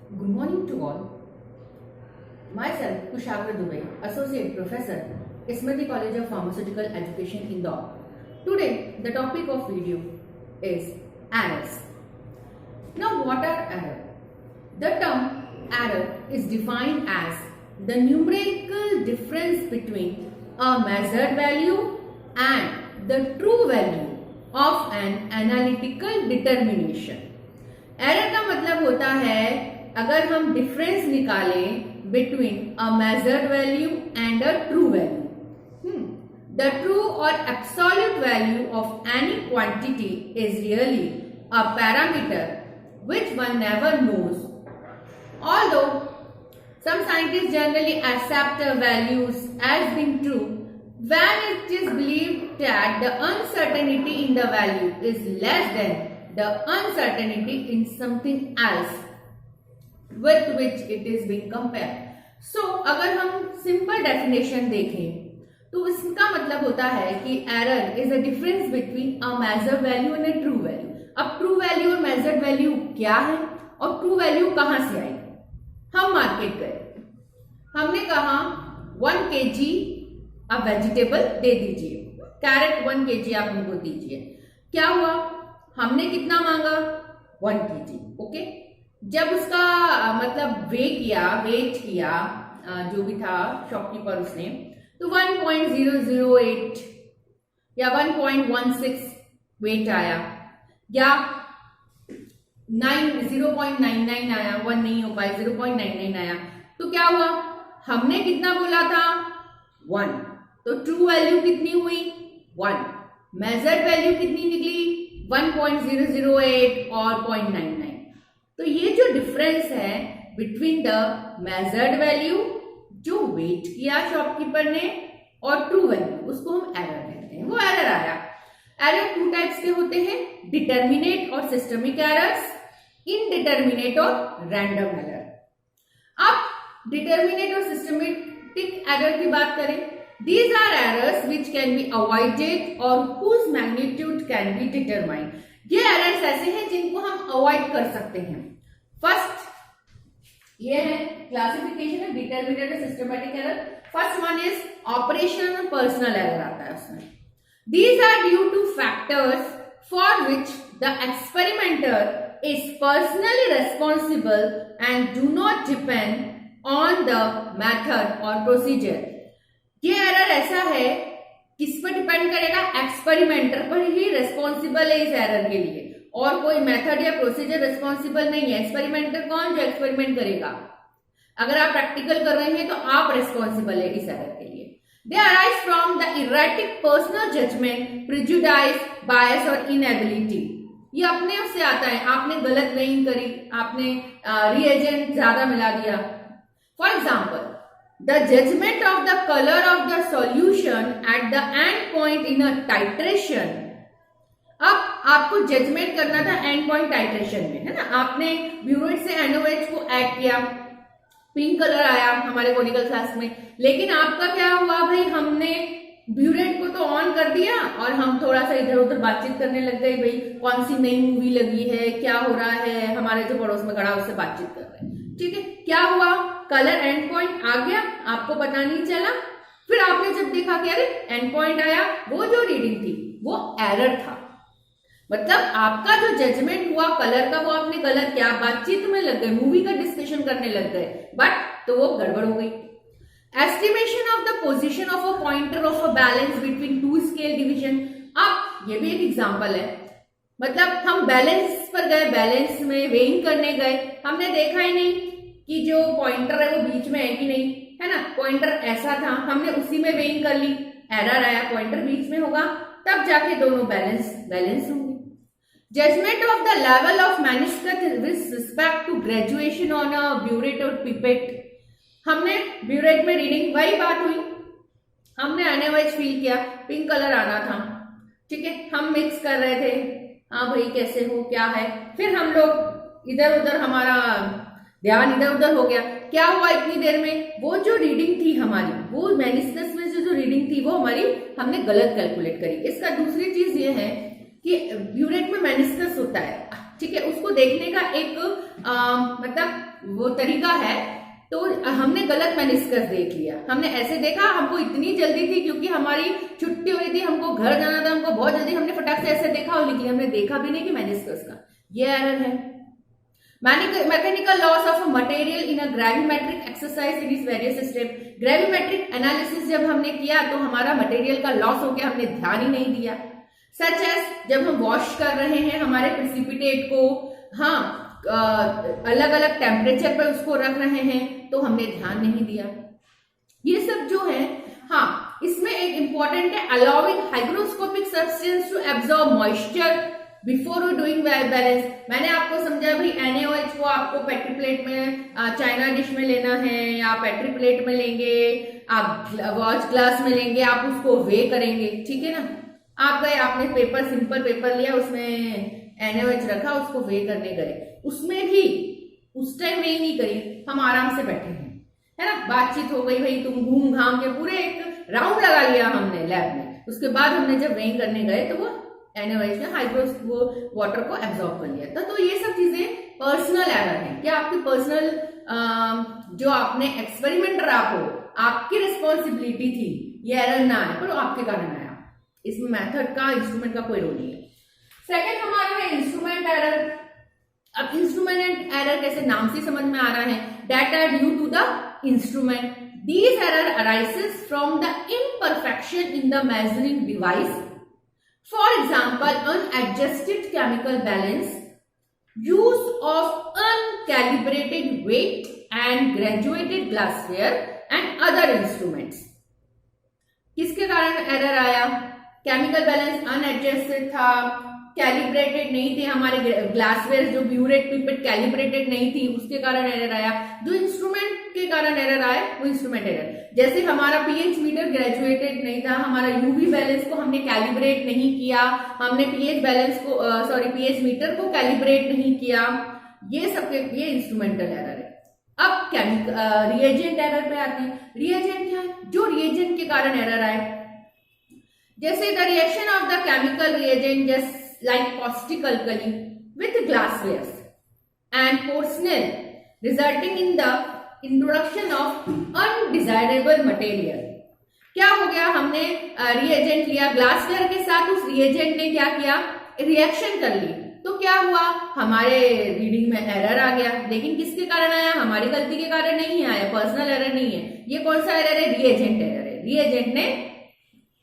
Good morning to all. Myself, Kushagra Dubey, Associate Professor, Smriti College of Pharmaceutical Education, Indore. Today, the topic of video is errors. Now, what are errors? The term error is defined as the numerical difference between a measured value and the true value of an analytical determination. Error का मतलब होता है अगर हम difference निकालें between a measured value and a true value. The true और absolute value of any quantity is really a parameter which one never knows. Although some scientists generally accept values as being true when it is believed that the uncertainty in the value is less than the uncertainty in something else with which it is being compared. So, अगर हम simple definition देखें तो इसका मतलब होता है कि error is a difference between a measured value and a true value. अब ट्रू वैल्यू और मेजर्ड वैल्यू क्या है और ट्रू वैल्यू कहां से आई? हम मार्केट गए, हमने कहा 1 kg आप वेजिटेबल दे दीजिए, कैरेट 1 kg आप हमको दीजिए. क्या हुआ? हमने कितना मांगा? 1 kg. ओके. जब उसका मतलब वेट किया जो भी था शॉपकीपर उसने, तो 1.008 या 1.16 वेट आया या 0.99 आया. 1 नहीं हो पाया, 0.99 आया. तो क्या हुआ? हमने कितना बोला था? 1. तो ट्रू वैल्यू कितनी हुई? 1. मेजर्ड वैल्यू कितनी निकली? 1.008 और 0.99. तो ये जो डिफरेंस है बिटवीन द मेजर्ड वैल्यू जो वेट किया शॉपकीपर ने और ट्रू वैल्यू, उसको हम एरर कहते हैं. वो एरर आया. एरर 2 टाइप्स के होते हैं, डिटर्मिनेट और सिस्टमिक एरर्स, इनडिटर्मिनेट और रैंडम एरर. अब डिटर्मिनेट और सिस्टमेटिक एरर की बात करें, these are errors which can be avoided or whose magnitude can be determined. ये एरर्स ऐसे हैं जिनको हम अवॉइड कर सकते हैं. फर्स्ट ये है क्लासिफिकेशन है डिटर्मिनेट और systematic error. First one is operational और पर्सनल एरर आता है उसमें. These are due to factors for which the experimenter is personally responsible and do not depend on the method or procedure. ये error ऐसा है, किस पर डिपेंड करेगा? एक्सपेरिमेंटर पर ही रेस्पॉन्सिबल है इस एरर के लिए, और कोई मेथड या प्रोसीजर रेस्पॉन्सिबल नहीं है. एक्सपेरिमेंटर कौन? जो एक्सपेरिमेंट करेगा. अगर आप प्रैक्टिकल कर रहे हैं तो आप रेस्पॉन्सिबल है इस एरर के लिए. They arise from the erratic personal judgement, prejudice, bias और इनएबिलिटी. ये अपने उससे आता है, आपने गलत वेइंग करी, आपने रिएजेंट ज्यादा मिला दिया. For example, the judgment of the color of the solution at the end point in a titration. अब आपको जजमेंट करना था एंड पॉइंट टाइट्रेशन में, है ना. आपने ब्यूरेट से NaOH को ऐड किया, पिंक कलर आया हमारे कोनिकल फ्लास्क में, लेकिन आपका क्या हुआ भाई? हमने ब्यूरेट को तो ऑन कर दिया और हम थोड़ा सा इधर उधर बातचीत करने लग गए. भाई कौन सी नई मूवी लगी है, क्या हो रहा है, हमारे जो पड़ोस में खड़ा उससे बातचीत कर रहे हैं. ठीक है, क्या हुआ? कलर एंड पॉइंट आ गया, आपको पता नहीं चला. फिर आपने जब देखा कि अरे एंड पॉइंट आया, वो जो रीडिंग थी वो एरर था. मतलब आपका जो जजमेंट हुआ कलर का वो आपने गलत किया, बातचीत में लग गए, मूवी का डिस्कशन करने लग गए, बट तो वो गड़बड़ हो गई. Estimation of the position of a pointer of a balance between 2 scale division. अब ये भी एक एग्जांपल है. मतलब हम बैलेंस पर गए, बैलेंस में वेइंग करने गए, हमने देखा ही नहीं कि जो पॉइंटर है वो बीच में है कि नहीं, है ना. पॉइंटर ऐसा था, हमने उसी में वेइंग कर ली, एरर आया, पॉइंटर बीच में होगा, तब जाके दोनों बैलेंस होंगे. Judgement of the level of manuscript with respect to graduation on a burette और पिपेट. हमने ब्यूरेट में रीडिंग, वही बात हुई, हमने NaOH फील किया, पिंक कलर आना था. ठीक है, हम मिक्स कर रहे थे, हाँ भाई कैसे हो, क्या है. फिर हम लोग इधर उधर, हमारा ध्यान इधर उधर हो गया. क्या हुआ इतनी देर में? वो जो रीडिंग थी हमारी, वो मैन्युस्क्रिप्ट में जो रीडिंग थी वो हमारी हमने गलत कैलकुलेट करी. इसका दूसरी चीज ये है कि ब्यूरेट में मेनिस्कस होता है, ठीक है, उसको देखने का एक मतलब वो तरीका है। तो हमने गलत मेनिस्कस देख लिया, हमने ऐसे देखा, हमको इतनी जल्दी थी क्योंकि हमारी छुट्टी हुई थी, हमको घर जाना था, हमको बहुत जल्दी, हमने फटाक से ऐसे देखा और लिख लिया, हमने देखा भी नहीं कि मेनिस्कस का। ये एरर है। Mechanical loss of a material in a gravimetric exercise in is various step. Gravimetric analysis जब हमने किया तो हमारा मटेरियल का लॉस हो गया, हमने ध्यान ही नहीं दिया। सच एज जब हम वॉश कर रहे हैं हमारे प्रेसिपिटेट को, हाँ, अलग अलग टेम्परेचर पर उसको रख रहे हैं तो हमने ध्यान नहीं दिया। ये सब जो है, हाँ, इसमें एक इंपॉर्टेंट है allowing hygroscopic substance to absorb moisture before doing balance. मैंने आपको समझा भाई NaOH को आपको पेट्री प्लेट में, चाइना डिश में लेना है या पेट्री प्लेट में लेंगे, आप वॉच ग्लास में लेंगे, आप उसको वे करेंगे, ठीक है ना। आप गए, आपने पेपर, सिंपल पेपर लिया, उसमें NaOH रखा, उसको वे करने गए, उसमें भी उस टाइम वे नहीं करी, हम आराम से बैठे हैं, है ना, बातचीत हो गई, भाई तुम घूम घाम के पूरे एक राउंड लगा लिया हमने लैब में, उसके बाद हमने जब वेइंग करने गए तो वो NaOH ने वो वाटर को एब्जॉर्ब कर लिया था। तो ये सब चीजें पर्सनल एरर है, क्या आपकी पर्सनल जो आपने एक्सपेरिमेंट रहा हो, आपकी रिस्पॉन्सिबिलिटी थी, ये एरर ना आए, पर वो आपके कारण आया। इसमें मेथड का, इंस्ट्रूमेंट का कोई रोल नहीं है। सेकेंड हमारा है इंस्ट्रूमेंट एरर। अब इंस्ट्रूमेंट एरर कैसे, नाम से समझ में आ रहा है, that are due to the instrument. These error arises from the imperfection in the measuring device. For example, unadjusted chemical balance, use of uncalibrated weight and graduated glassware and other instruments. किसके कारण error आया? Chemical balance unadjusted था, calibrated नहीं थे, हमारे glassware जो burette pipette calibrated नहीं थी, उसके कारण एरर आया। जो इंस्ट्रूमेंट के कारण एरर आया वो इंस्ट्रूमेंट एरर, जैसे हमारा पीएच मीटर ग्रेजुएटेड नहीं था, हमारा यूवी बैलेंस को हमने कैलिब्रेट नहीं किया, हमने पीएच बैलेंस को पीएच मीटर को कैलिब्रेट नहीं किया, ये सबके ये इंस्ट्रूमेंटल एरर है। अब रिएजेंट एरर पे आते हैं। रिएजेंट क्या है? जो रिएजेंट के कारण एरर आए, जैसे the reaction of the chemical reagent just like caustic alkali with glassware and porcelain resulting in the introduction of undesirable material। क्या हो गया? हमने रिएजेंट लिया, ग्लासवेयर के साथ उस रिएजेंट ने क्या किया? रिएक्शन कर ली, तो क्या हुआ? हमारे रीडिंग में एरर आ गया। लेकिन किसके कारण आया? हमारी गलती के कारण नहीं आया, पर्सनल एरर नहीं है। ये कौन सा एरर है? रिएजेंट एरर है। रिएजेंट ने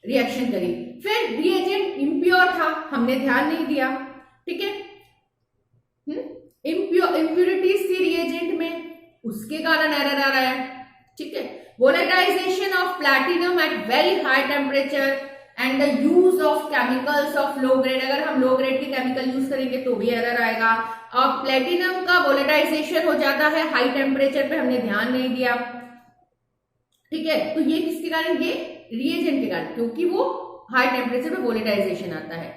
रिएक्शन करी, फिर रिएजेंट इम्प्योर था, हमने ध्यान नहीं दिया, ठीक है, इम्प्योरिटीज थी रिएजेंट में, उसके कारण एरर आ रहा है, ठीक है। Volatilisation of platinum at very high temperature and the use of chemicals of low grade, अगर हम लो ग्रेड के केमिकल यूज करेंगे तो भी एरर आएगा। अब प्लैटिनम का वोलेटाइजेशन हो जाता है हाई टेम्परेचर पे, हमने ध्यान नहीं दिया, ठीक है। तो ये किसके कारण? ये रिएजेंट के कारण, क्योंकि वो हाई टेम्परेचर पे वोलेटाइजेशन आता है।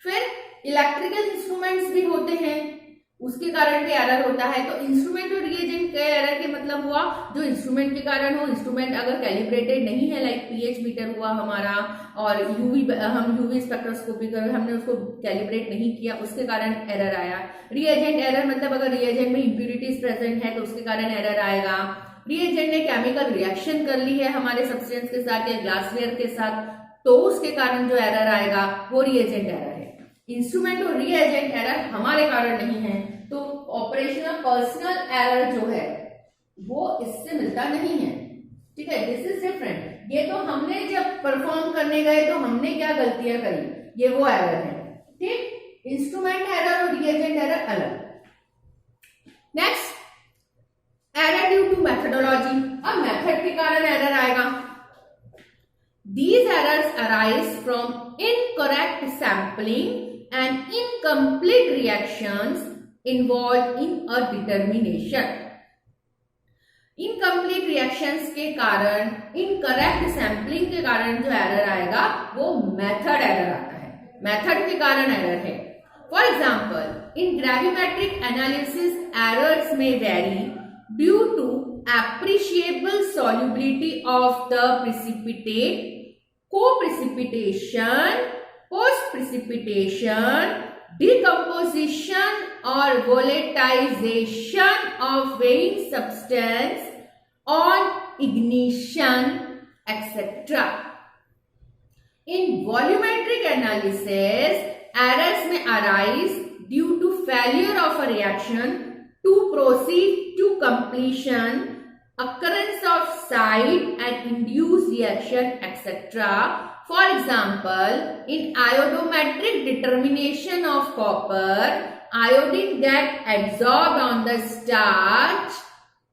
फिर इलेक्ट्रिकल इंस्ट्रूमेंट्स भी होते हैं, उसके कारण भी एरर होता है। तो इंस्ट्रूमेंट और रिएजेंट के एरर के मतलब हुआ जो इंस्ट्रूमेंट के कारण हो, इंस्ट्रूमेंट अगर कैलिब्रेटेड नहीं है, लाइक पीएच मीटर हुआ हमारा, और हम यूवी स्पेक्ट्रोस्कोपी कर हमने उसको कैलिब्रेट नहीं किया, उसके कारण एरर आया। रिएजेंट एरर मतलब अगर रिएजेंट में इंप्यूरिटीज प्रेजेंट है तो उसके कारण एरर आएगा। रिएजेंट ने केमिकल रिएक्शन कर ली है हमारे सब्सटेंस के साथ या ग्लासवेयर के साथ, तो उसके कारण जो एरर आएगा वो रिएजेंट एरर है। इंस्ट्रूमेंट और रिएजेंट एरर हमारे कारण नहीं है, तो ऑपरेशनल पर्सनल एरर जो है वो इससे मिलता नहीं है, ठीक है, दिस इज डिफरेंट। ये तो हमने जब परफॉर्म करने गए तो हमने क्या गलतियां करी, ये वो एरर है, ठीक। इंस्ट्रूमेंट एरर और रिएजेंट एरर अलग। Next, error due to methodology. अब मेथड के कारण एरर आएगा। These errors arise from incorrect sampling and incomplete reactions involved in a determination. Incomplete reactions के कारण, incorrect sampling के कारण जो एरर आएगा वो मेथड एरर आता है, मेथड के कारण एरर है। For example, in gravimetric analysis, errors may vary due to appreciable solubility of the precipitate, co-precipitation post precipitation, decomposition or volatilization of weighing substance on ignition, etc. In volumetric analysis, errors may arise due to failure of a reaction to proceed to completion, occurrence of side and induced reaction, etc. For example, in iodometric determination of copper, iodine get absorbed on the starch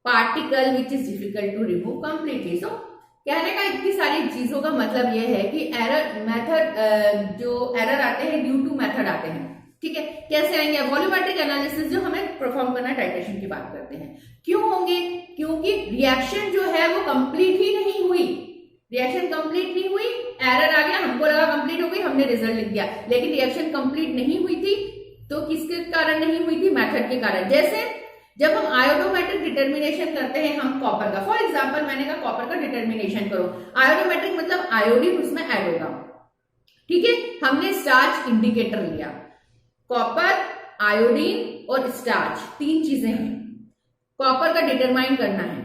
particle which is difficult to remove completely. So, कहने का इतनी सारी चीजों का मतलब यह है कि एरर मेथड जो एरर आते हैं ड्यू टू मेथड आते हैं, ठीक है। कैसे आएंगे? वॉल्यूमेट्रिक एनालिसिस जो हमें परफॉर्म करना है, टाइट्रेशन की बात करते हैं। क्यों होंगे? क्योंकि रिएक्शन जो है वो कंप्लीट ही नहीं हुई, रिएक्शन कंप्लीट नहीं हुई, एरर आ गया, हमको लगा कंप्लीट हो गई, हमने रिजल्ट लिख दिया, लेकिन रिएक्शन कंप्लीट नहीं हुई थी। तो किसके कारण नहीं हुई थी? मेथड के कारण। जैसे जब हम आयोडोमेट्रिक डिटर्मिनेशन करते हैं हम कॉपर का, फॉर एग्जांपल मैंने कहा कॉपर का डिटर्मिनेशन करो, आयोडोमेट्रिक मतलब आयोडीन उसमें ऐड होगा, ठीक है। हमने स्टार्च इंडिकेटर लिया, कॉपर, आयोडीन और स्टार्च, तीन चीजें हैं, कॉपर का डिटरमाइन करना है,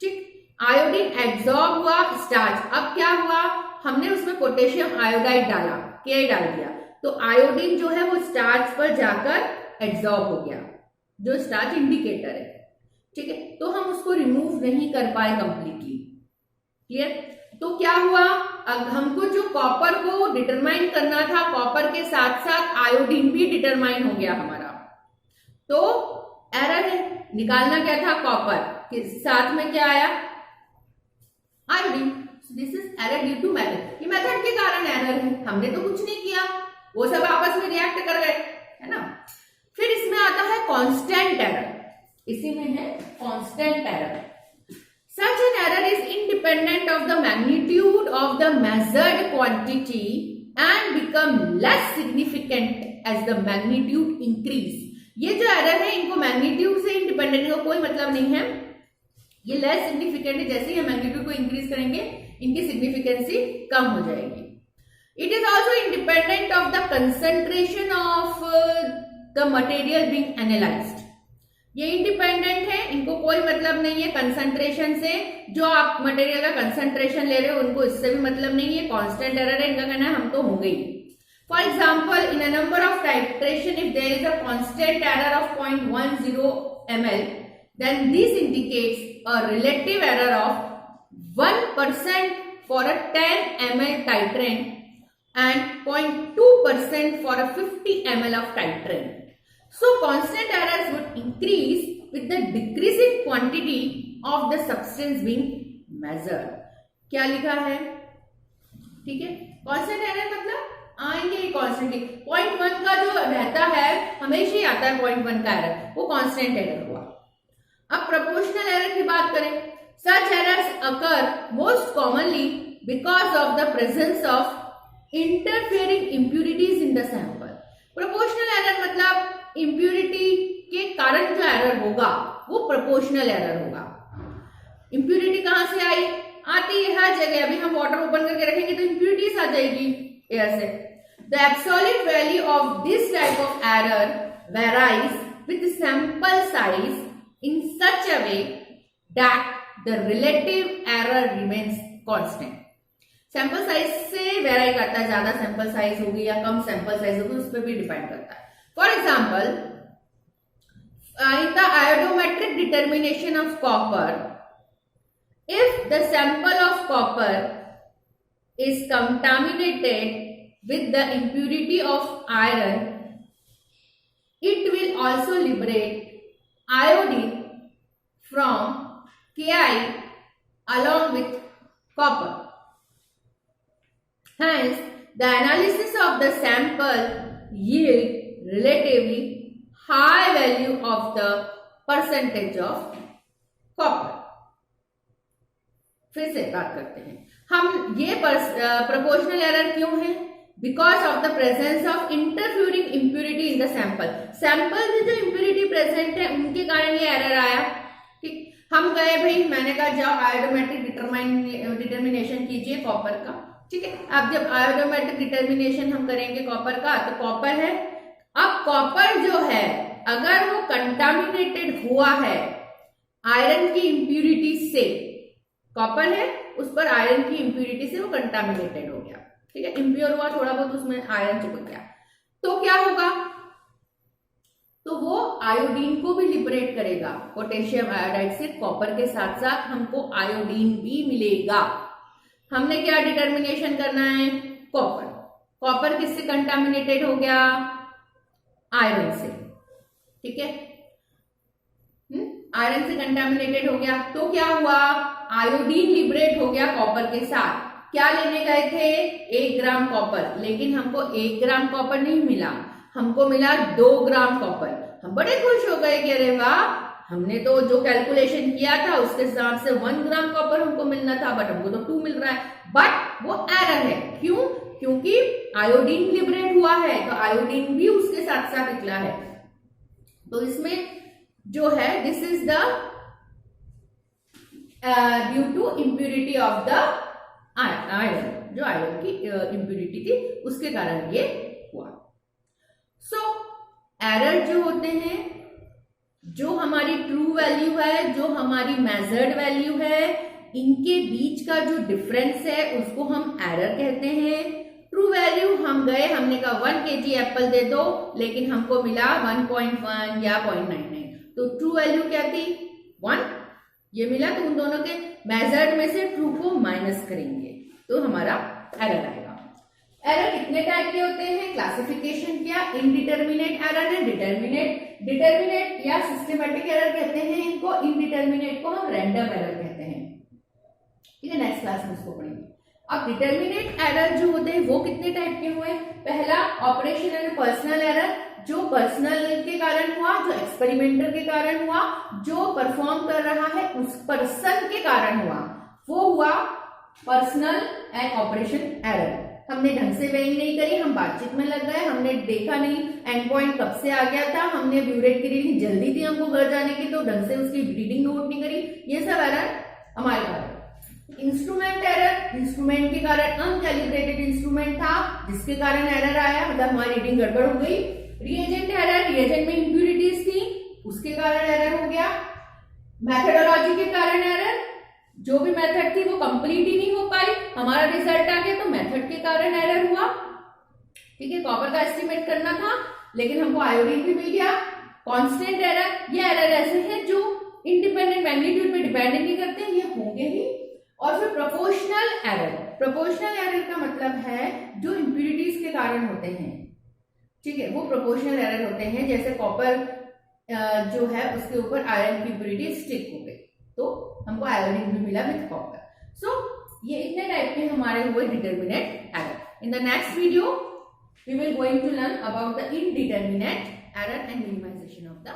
ठीक। आयोडीन एब्जॉर्ब हुआ, स्टार्च, अब क्या हुआ? हमने उसमें पोटेशियम आयोडाइड डाला, के डाल दिया, तो आयोडीन जो है वो स्टार्च पर जाकर एब्जॉर्ब हो गया, जो स्टार्च इंडिकेटर है, ठीक है। तो हम उसको रिमूव नहीं कर पाए कंप्लीटली, क्लियर। तो क्या हुआ? अब हमको जो कॉपर को डिटरमाइन करना था, कॉपर के साथ साथ आयोडीन भी डिटरमाइन हो गया हमारा, तो एरर है। निकालना क्या था? कॉपर के साथ में क्या आया? Iodine. This is error due to method. ये मेथड के कारण एरर है, हमने तो कुछ नहीं किया, वो सब आपस में रिएक्ट कर गए, है ना। फिर इसमें आता है कांस्टेंट एरर, इसी में है constant error. Such an error is independent of the magnitude of the measured quantity and become less significant as the magnitude increase. ये जो एरर है इनको मैग्नीट्यूड से इंडिपेंडेंट का कोई मतलब नहीं है, ये लेस सिग्निफिकेंट है। जैसे ही हम मैग्नीट्यूड को इंक्रीज करेंगे इनकी सिग्निफिकेंसी कम हो जाएगी। It is also independent of the concentration of the material being analysed. ये इंडिपेंडेंट है, इनको कोई मतलब नहीं है कंसंट्रेशन से, जो आप मटेरियल का कंसंट्रेशन ले रहे हो उनको इससे भी मतलब नहीं है। कांस्टेंट एरर है, इनका कहना है हम तो होंगे ही। For example, in a number of titration if there is a constant error of 0.10 ml, then this indicates a relative error of 1% for a 10 ml titrant and 0.2% for a 50 ml of titrant. So constant errors would increase with the decreasing quantity of the substance being measured. क्या लिखा है? ठीक है, constant error मतलब आएंगे constant. 0.1 का जो रहता है हमेशा ही आता है 0.1 का एरर, वो कांस्टेंट एरर हुआ। अब प्रोपोर्शनल एरर की बात करें, such errors occur most commonly because of the presence of interfering impurities in the sample. Proportional error मतलब इंप्यूरिटी के कारण जो एरर होगा वो प्रोपोर्शनल एरर होगा। इंप्यूरिटी कहां से आई? आती है हर जगह। अभी हम वाटर ओपन करके रखेंगे तो इंप्यूरिटीज आ जाएगी एयर से। The absolute value of this type of error varies with sample size in such a way that the relative error remains constant. Sample size से वेराई करता है, ज्यादा सैंपल साइज होगी या कम सैंपल साइज होगी, उस पर भी डिपेंड करता है। For example, in the iodometric determination of copper, if the sample of copper is contaminated with the impurity of iron, it will also liberate iodine from Ki along with copper. Hence, the analysis of the sample yield relatively high value of the percentage of copper. फिर से बात करते हैं हम, ये proportional error क्यों है? Because of the presence of interfering impurity in the sample. Sample में जो इंप्यूरिटी प्रेजेंट है उनके कारण ये एरर आया, ठीक। हम गए भाई, मैंने कहा जाओ आयोडोमेट्रिक डिटर्मिनेशन कीजिए कॉपर का, ठीक है। अब जब आयोडोमेट्रिक डिटर्मिनेशन हम करेंगे कॉपर का, तो कॉपर है, अब कॉपर जो है अगर वो कंटामिनेटेड हुआ है आयरन की इंप्यूरिटी से, कॉपर है उस पर आयरन की इंप्यूरिटी से वो कंटामिनेटेड हो गया, ठीक है, इंप्योर हुआ, थोड़ा बहुत उसमें आयरन चिपक गया, तो क्या होगा, तो वो आयोडीन को भी लिबरेट करेगा। पोटेशियम आयोडाइड से कॉपर के साथ साथ हमको आयोडीन भी मिलेगा। हमने क्या डिटर्मिनेशन करना है, कॉपर, कॉपर किससे कंटामिनेटेड हो गया, आयरन से, ठीक है, आयरन से कंटामिनेटेड हो गया, तो क्या हुआ, आयोडीन लिबरेट हो गया कॉपर के साथ। क्या लेने गए थे, 1 ग्राम कॉपर, लेकिन हमको 1 ग्राम कॉपर नहीं मिला, हमको मिला 2 ग्राम कॉपर। हम बड़े खुश हो गए कि अरे वाह, हमने तो जो कैलकुलेशन किया था उसके हिसाब से 1 ग्राम कॉपर हमको मिलना था, बट हमको तो 2 मिल रहा है। बट वो एरर है, क्यों, क्योंकि आयोडीन लिबरेट हुआ है, तो आयोडीन भी उसके साथ साथ निकला है। तो इसमें जो है this is the due to impurity of the iron, जो आयरन की इम्प्यूरिटी थी उसके कारण ये हुआ। सो एरर जो होते हैं, जो हमारी ट्रू वैल्यू है, जो हमारी मेजर्ड वैल्यू है, इनके बीच का जो डिफरेंस है उसको हम एरर कहते हैं। ट्रू वैल्यू हम गए, हमने कहा 1 kg एप्पल दे दो, लेकिन हमको मिला 1.1 या 0.99, तो ट्रू वैल्यू क्या थी, 1, ये मिला, तो उन दोनों के मेजर्ड में से ट्रू को माइनस करेंगे तो हमारा एरर आएगा। एरर कितने टाइप के होते हैं, क्लासिफिकेशन क्या, इनडिटर्मिनेट एरर है, डिटर्मिनेट या सिस्टमेटिक एरर कहते हैं इनको, इनडिटर्मिनेट को हम रैंडम एरर कहते हैं, ठीक है, नेक्स्ट क्लास में इसको पढ़ेंगे। अब डिटर्मिनेट एरर जो होते हैं वो कितने टाइप के हुए, पहला ऑपरेशन एंड पर्सनल एरर, जो पर्सनल के कारण हुआ, जो एक्सपेरिमेंटर के कारण हुआ, जो परफॉर्म कर रहा है उस पर्सन के कारण हुआ, वो हुआ पर्सनल एंड ऑपरेशन एरर। हमने ढंग से वेइंग नहीं करी, हम बातचीत में लग गए, हमने देखा नहीं एंड पॉइंट कब से आ गया था, हमने ब्यूरेट की रीडिंग जल्दी थी हमको घर जाने की, तो ढंग से उसकी रीडिंग नोट नहीं करी, ये सब एरर हमारे कारण। इंस्ट्रूमेंट एरर, इंस्ट्रूमेंट के कारण अनकैलिब्रेटेड इंस्ट्रूमेंट था जिसके कारण एरर आया, मतलब हमारी रीडिंग गड़बड़ हो गई। रिएजेंट एरर, रिएजेंट में इंप्यूरिटीज थी उसके कारण एरर हो गया। मेथोडोलॉजी के कारण एरर, जो भी मेथड थी वो कंप्लीट ही नहीं हो पाई, हमारा रिजल्ट आ गया, तो मेथड के कारण एरर हुआ, ठीक है, कॉपर का एस्टिमेट करना था लेकिन हमको आयोडीन भी मिल गया। कांस्टेंट एरर, ये एरर ऐसे हैं जो इंडिपेंडेंट मैग्नीट्यूड पे डिपेंड नहीं करते, ये होंगे ही। और फिर प्रोपोर्शनल एरर, प्रोपोर्शनल एरर का मतलब है जो इंप्यूरिटीज के कारण होते हैं, ठीक है, वो प्रोपोर्शनल एरर होते हैं, जैसे कॉपर जो है उसके ऊपर आयरन की इंप्यूरिटी स्टिक हो गई, तो हमको आयोडीन भी मिला विद कॉपर। सो ये इतने टाइप के हमारे हुए determinate error. In the next video we will going to learn about the indeterminate error and minimisation of the